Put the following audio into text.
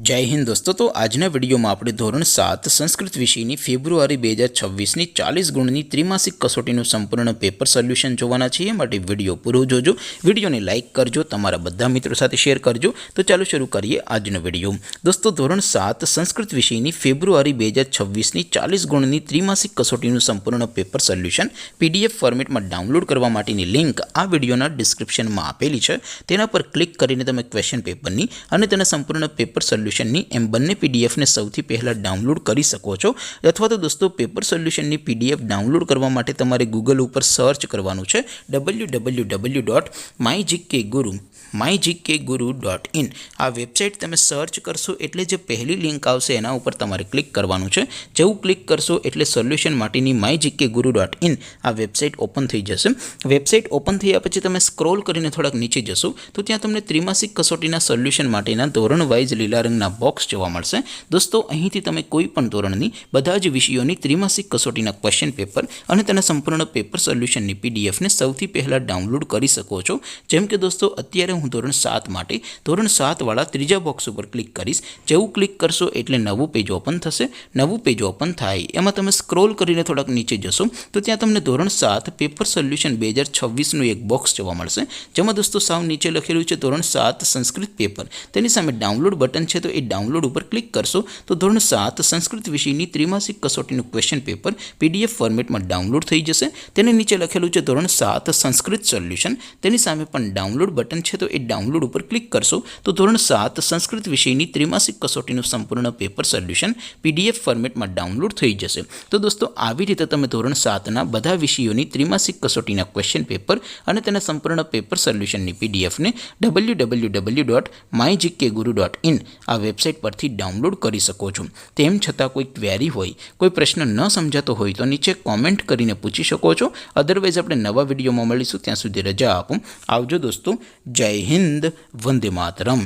जय हिंद दोस्तों। तो आजना विडियो में આપણે ધોરણ 7 સંસ્કૃત વિષયની ફેબ્રુઆરી 2026 ની 40 ગુણની ત્રિમાસિક કસોટીનું સંપૂર્ણ પેપર સોલ્યુશન જોવાના છીએ। માટે વિડિયો પૂરો જોજો, વિડિયોને લાઈક કરજો, તમારા બધા મિત્રો સાથે શેર કરજો। તો ચાલો શરૂ કરીએ આજનો વિડિયો। દોસ્તો ધોરણ 7 સંસ્કૃત વિષયની ફેબ્રુઆરી 2026 ની 40 ગુણની ત્રિમાસિક કસોટીનું સંપૂર્ણ પેપર સોલ્યુશન પીડીએફ ફોર્મેટમાં ડાઉનલોડ કરવા માટેની લિંક આ વિડિયોના ડિસ્ક્રિપ્શનમાં આપેલી છે। તેના પર ક્લિક કરીને તમે ક્વેશ્ચન પેપરની અને તેના સંપૂર્ણ પેપર સોલ્યુશનની એમ બંને પીડીએફને સૌથી પહેલાં ડાઉનલોડ કરી શકો છો। અથવા તો દોસ્તો પેપર સોલ્યુશનની પીડીએફ ડાઉનલોડ કરવા માટે તમારે ગૂગલ ઉપર સર્ચ કરવાનું છે www.mygkguru.in। આ વેબસાઇટ તમે સર્ચ કરશો એટલે જે પહેલી લિંક આવશે એના ઉપર તમારે ક્લિક કરવાનું છે। જેવું ક્લિક કરશો એટલે સોલ્યુશન માટેની mygkguru.in આ વેબસાઇટ ઓપન થઈ જશે। વેબસાઇટ ઓપન થયા પછી તમે સ્ક્રોલ કરીને થોડાક નીચે જશો તો ત્યાં તમને ત્રિમાસિક કસોટીના સોલ્યુશન માટેના ધોરણ વાઇઝ લીલા રંગના બોક્સ જોવા મળશે। દોસ્તો અહીંથી તમે કોઈ પણ ધોરણની બધા જ વિષયોની ત્રિમાસિક કસોટીના ક્વેશ્ચન પેપર અને તેના સંપૂર્ણ પેપર સોલ્યુશનની પીડીએફને સૌથી પહેલાં ડાઉનલોડ કરી શકો છો। જેમ કે દોસ્તો અત્યારે હું ધોરણ 7 માટે ધોરણ 7 વાળા ત્રીજા બોક્સ ઉપર ક્લિક કરીશ। જેવું ક્લિક કરશો એટલે નવું પેજ ઓપન થશે। નવું પેજ ઓપન થાય એમાં તમે સ્ક્રોલ કરીને થોડાક નીચે જશો તો ત્યાં તમને ધોરણ 7 પેપર સોલ્યુશન 2026નું એક બોક્સ જોવા મળશે। જેમાં દોસ્તો સાવ નીચે લખેલું છે ધોરણ 7 સંસ્કૃત પેપર, તેની સામે ડાઉનલોડ બટન છે તો એ ડાઉનલોડ ઉપર ક્લિક કરશો તો ધોરણ 7 સંસ્કૃત વિષયની ત્રિમાસિક કસોટીનું ક્વેશ્ચન પેપર પીડીએફ ફોર્મેટમાં ડાઉનલોડ થઈ જશે। તેને નીચે લખેલું છે ધોરણ 7 સંસ્કૃત સોલ્યુશન, તેની સામે પણ ડાઉનલોડ બટન છે તો એ ડાઉનલોડ ઉપર ક્લિક કરશો તો ધોરણ 7 સંસ્કૃત વિષયની ત્રિમાસિક કસોટીનું સંપૂર્ણ પેપર સોલ્યુશન પીડીએફ ફોર્મેટમાં ડાઉનલોડ થઈ જશે। તો દોસ્તો આવી રીતે તમે ધોરણ 7ના બધા વિષયોની ત્રિમાસિક કસોટીના ક્વેશ્ચન પેપર અને તેના સંપૂર્ણ પેપર સોલ્યુશનની પીડીએફને www.mygkguru.in આ વેબસાઇટ પરથી ડાઉનલોડ કરી શકો છો। તેમ છતાં કોઈ ક્વેરી હોય, કોઈ પ્રશ્ન ન સમજાતો હોય તો નીચે કોમેન્ટ કરીને પૂછી શકો છો। અધરવાઇઝ આપણે નવા વિડીયોમાં મળીશું, ત્યાં સુધી રજા આપો। આવજો દોસ્તો, જય હિન્દ, વંદે માતરમ।